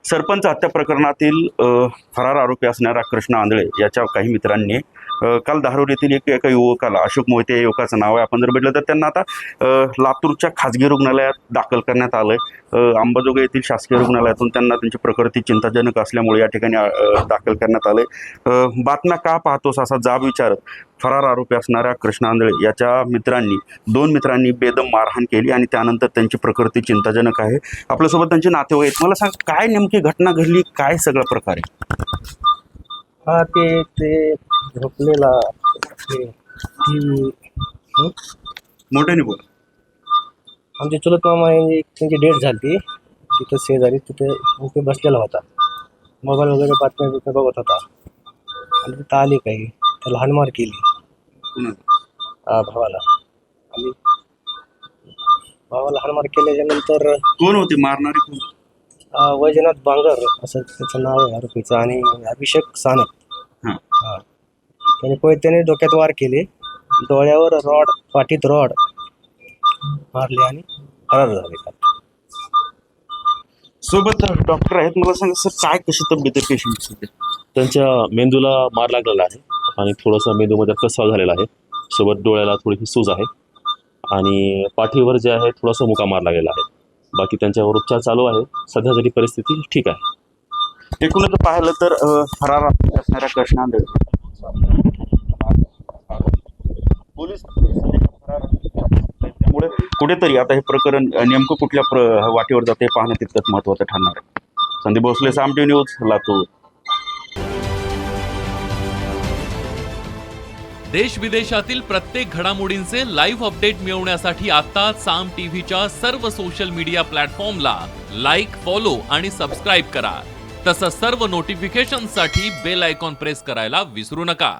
सरपंच हत्या प्रकरणातील फरार आरोपी असणारा कृष्ण आंधळे याच्या काही मित्रांनी काल धारूर येथील एका युवकाला, अशोक मोहिते या युवकाचं नाव आहे, आपण जर बघितलं तर त्यांना आता लातूरच्या खाजगी रुग्णालयात दाखल करण्यात आलं आहे. अंबाजोगाई येथील शासकीय रुग्णालयातून त्यांना त्यांची प्रकृती चिंताजनक असल्यामुळे या ठिकाणी दाखल करण्यात आलं आहे. बातम्या का पाहतोस असा जाब विचारत फरार आरोपी असणाऱ्या कृष्ण आंधळे याच्या दोन मित्रांनी बेदम मारहाण केली आणि त्यानंतर त्यांची प्रकृती चिंताजनक आहे. आपल्यासोबत त्यांचे नातेवाईक आहेत. मला सांग, काय नेमकी घटना घडली, काय सगळा प्रकार आहे? हा ते झोपलेला मोठ्याने बोल. आमचे चुलत मामा त्यांची डेट झाली तिथं शेजारी, तिथे बसलेला होता, मोबाईल वगैरे बातम्या बघत होता आणि तिथं आली काही त्याला हाणमार केली भावाला. आणि भावाला हाणमार केल्याच्या नंतर कोण होते मारणारे? कोण? वैजनाथ बांगर असं त्याचं नाव आहे आरोपीचं, आणि अभिषेक सानप. हा, त्याने डोक्यात वार केले, डोळ्यावर रॉड, पाठीत रॉड मारले आणि फरार झाले. सोबत डॉक्टर आहेत. मला सांगा सर, काय कशी तब्येत आहे पेशंटची? त्यांच्या मेंदूला मार लागलेला आहे आणि थोडासा मेंदूमध्ये रक्तस्राव झालेला आहे. सोबत डोळ्याला थोडीशी सूज आहे आणि पाठीवर जे आहे थोडासा मुका मार लागलेला आहे. बाकी त्यांच्यावर उपचार चालू आहे. सध्या जरी परिस्थिती ठीक आहे. एकूणच पाहिलं तर फरार असणाऱ्या कृष्ण आंधळे पोलीस त्यामुळे कुठेतरी आता हे प्रकरण नेमकं कुठल्या वाटेवर जाते पाहणं तितकंच महत्त्वाचं ठरणार आहे. संदीप भोसले, साम टीव्ही न्यूज, लातूर. देश विदेशातील प्रत्येक घडामोडींचे लाईव्ह अपडेट मिळवण्यासाठी आता साम टीव्हीच्या सर्व सोशल मीडिया प्लॅटफॉर्मला लाईक, फॉलो आणि सबस्क्राईब करा. तसंच सर्व नोटिफिकेशनसाठी बेल आयकॉन प्रेस करायला विसरू नका.